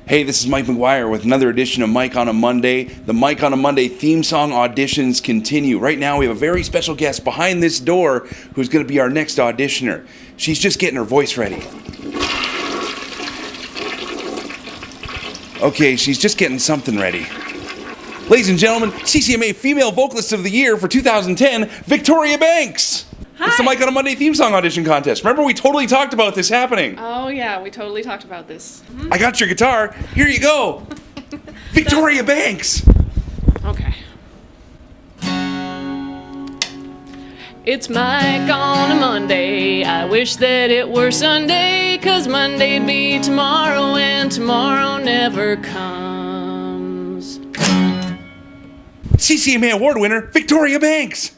Hey, this is Mike McGuire with another edition of Mike on a Monday. The Mike on a Monday theme song auditions continue. Right now we have a very special guest behind this door who's going to be our next auditioner. She's just getting her voice ready. Okay, she's just getting something ready. Ladies and gentlemen, CCMA Female Vocalist of the Year for 2010, Victoria Banks. Hi. It's the Mike on a Monday theme song audition contest. Remember, we totally talked about this happening. Oh yeah, we totally talked about this. I got your guitar. Here you go. Victoria Banks. Okay. It's Mike on a Monday. I wish that it were Sunday, 'cause Monday'd be tomorrow and tomorrow never comes. CCMA Award Winner, Victoria Banks.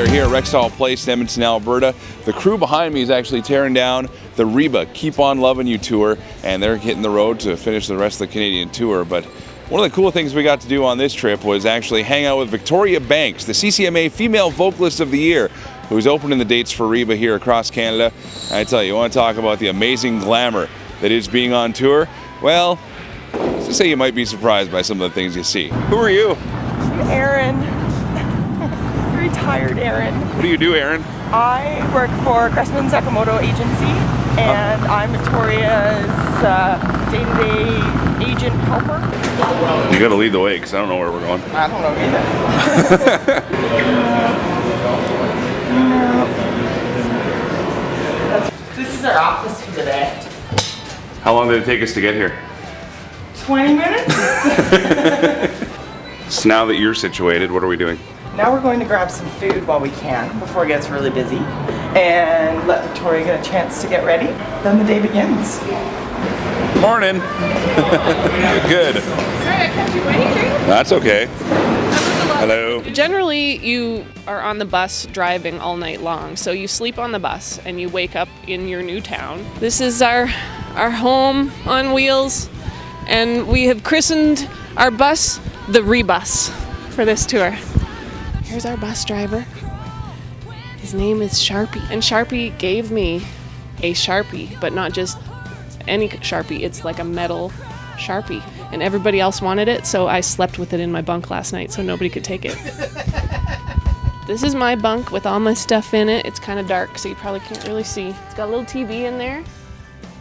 Here at Rexall Place in Edmonton, Alberta. The crew behind me is actually tearing down the Reba Keep On Lovin' You tour, and they're hitting the road to finish the rest of the Canadian tour. But one of the cool things we got to do on this trip was actually hang out with Victoria Banks, the CCMA Female Vocalist of the Year, who's opening the dates for Reba here across Canada. I tell you, want to talk about the amazing glamour that is being on tour? Well, let's just say you might be surprised by some of the things you see. Who are you? Aaron. Retired Aaron. What do you do, Aaron? I work for Cressman Sakamoto Agency, and I'm Victoria's day-to-day agent helper. You gotta lead the way, because I don't know where we're going. I don't know either. This is our office for the day. How long did it take us to get here? 20 minutes? So now that you're situated, what are we doing? Now we're going to grab some food while we can, before it gets really busy, and let Victoria get a chance to get ready. Then the day begins. Morning. Good. Sorry, I kept you waiting. That's okay. Hello. Generally, you are on the bus driving all night long, so you sleep on the bus and you wake up in your new town. This is our home on wheels, and we have christened our bus the Rebus for this tour. Here's our bus driver. His name is Sharpie. And Sharpie gave me a Sharpie, but not just any Sharpie. It's like a metal Sharpie. And everybody else wanted it, so I slept with it in my bunk last night so nobody could take it. This is my bunk with all my stuff in it. It's kind of dark, so you probably can't really see. It's got a little TV in there,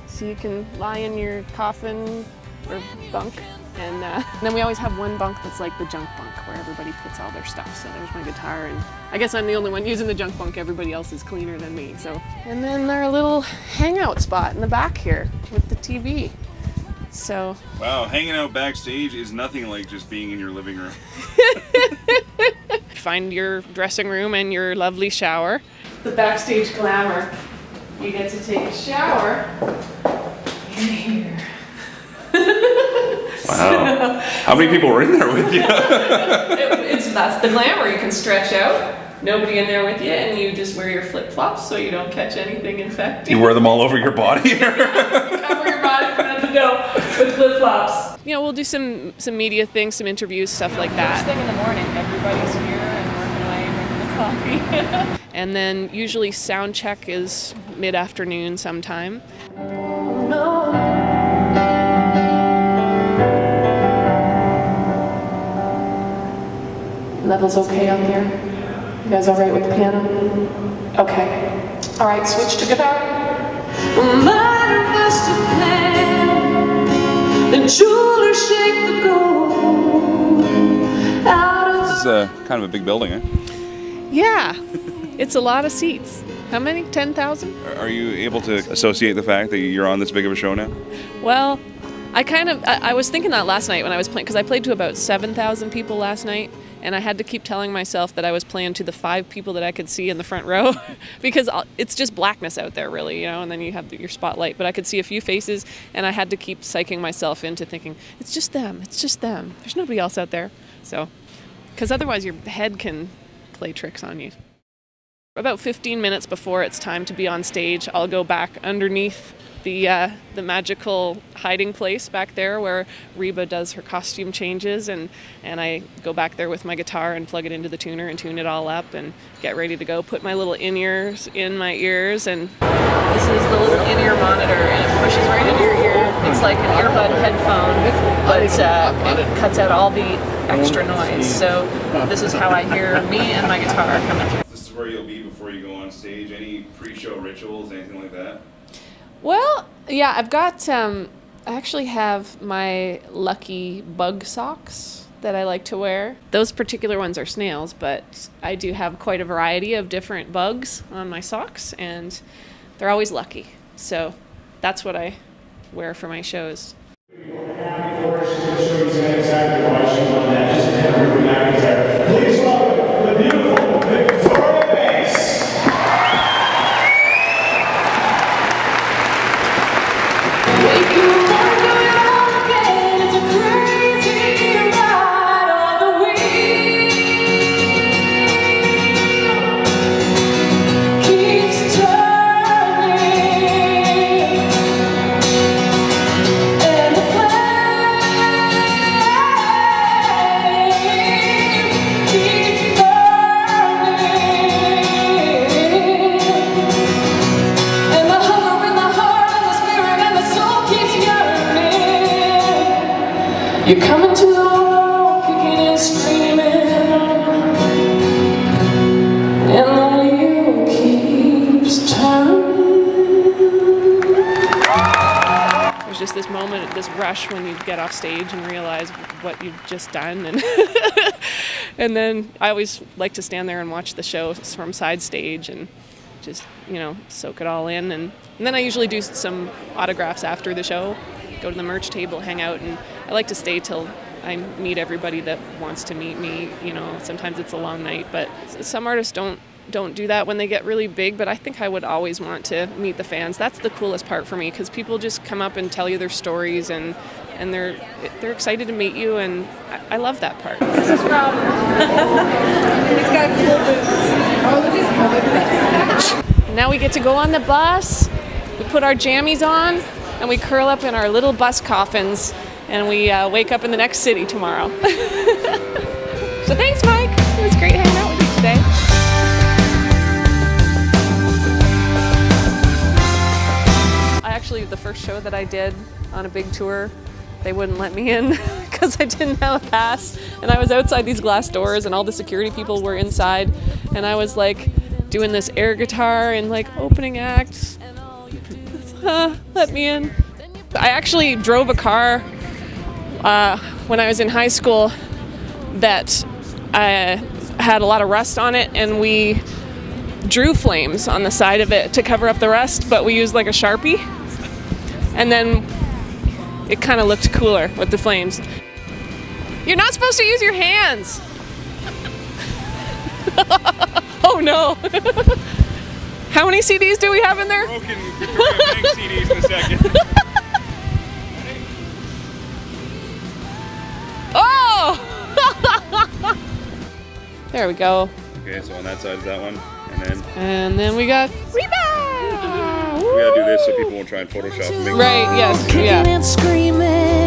so you can lie in your coffin or bunk. And then we always have one bunk that's like the junk bunk, where everybody puts all their stuff. So there's my guitar, and I guess I'm the only one using the junk bunk. Everybody else is cleaner than me. So, and then our little hangout spot in the back here with the TV. So. Wow, hanging out backstage is nothing like just being in your living room. Find your dressing room and your lovely shower. The backstage glamour. You get to take a shower in here. Wow. How many people were in there with you? That's the glamour. You can stretch out. Nobody in there with you, and you just wear your flip-flops so you don't catch anything infected. You wear them all over your body? Cover your body from head to toe with flip-flops. You know, we'll do some media things, some interviews, stuff like that. First thing in the morning, everybody's here and working away, drinking the coffee. And then usually sound check is mid-afternoon sometime. Levels okay out there? You guys all right with the piano? Okay. All right, switch to guitar. This is kind of a big building, eh? Yeah, it's a lot of seats. How many? 10,000? Are you able to associate the fact that you're on this big of a show now? Well, I was thinking that last night when I was playing, because I played to about 7,000 people last night, and I had to keep telling myself that I was playing to the 5 people that I could see in the front row, because it's just blackness out there, really, you know, and then you have your spotlight. But I could see a few faces, and I had to keep psyching myself into thinking, it's just them, there's nobody else out there. So, because otherwise your head can play tricks on you. About 15 minutes before it's time to be on stage, I'll go back underneath the magical hiding place back there where Reba does her costume changes, and I go back there with my guitar and plug it into the tuner and tune it all up and get ready to go. Put my little in-ears in my ears, and this is the little in-ear monitor, and it pushes right into your ear. It's like an earbud headphone, but it cuts out all the extra noise. So this is how I hear me and my guitar coming through. This is where you'll be before you go on stage. Any pre-show rituals, anything like that? Well, yeah, I've got, I actually have my lucky bug socks that I like to wear. Those particular ones are snails, but I do have quite a variety of different bugs on my socks, and they're always lucky. So that's what I wear for my shows. Please welcome the beautiful Victoria Banks. You're coming to the wall, kicking and screaming, and the wheel keeps turning. There's just this moment, this rush when you get off stage and realize what you've just done, and and then I always like to stand there and watch the show from side stage and just, you know, soak it all in, and then I usually do some autographs after the show. Go to the merch table, hang out, and I like to stay till I meet everybody that wants to meet me. You know, sometimes it's a long night, but some artists don't do that when they get really big, but I think I would always want to meet the fans. That's the coolest part for me, because people just come up and tell you their stories, and they're excited to meet you, and I love that part. This is Rob. He's got cool boots. Oh, look at his color. Now we get to go on the bus, we put our jammies on, and we curl up in our little bus coffins, and we wake up in the next city tomorrow. So thanks, Mike. It was great hanging out with you today. Actually, the first show that I did on a big tour, they wouldn't let me in because I didn't have a pass, and I was outside these glass doors, and all the security people were inside, and I was like doing this air guitar and like opening acts. Let me in. I actually drove a car when I was in high school that had a lot of rust on it, and we drew flames on the side of it to cover up the rust, but we used like a Sharpie, and then it kind of looked cooler with the flames. You're not supposed to use your hands. Oh no. How many CDs do we have in there? Broken Victoria Banks CDs in a second. Oh! There we go. Okay, so on that side is that one, and then we got Reba! we gotta do this so people won't try and Photoshop and make Right, yes, Kicking yeah. and screaming.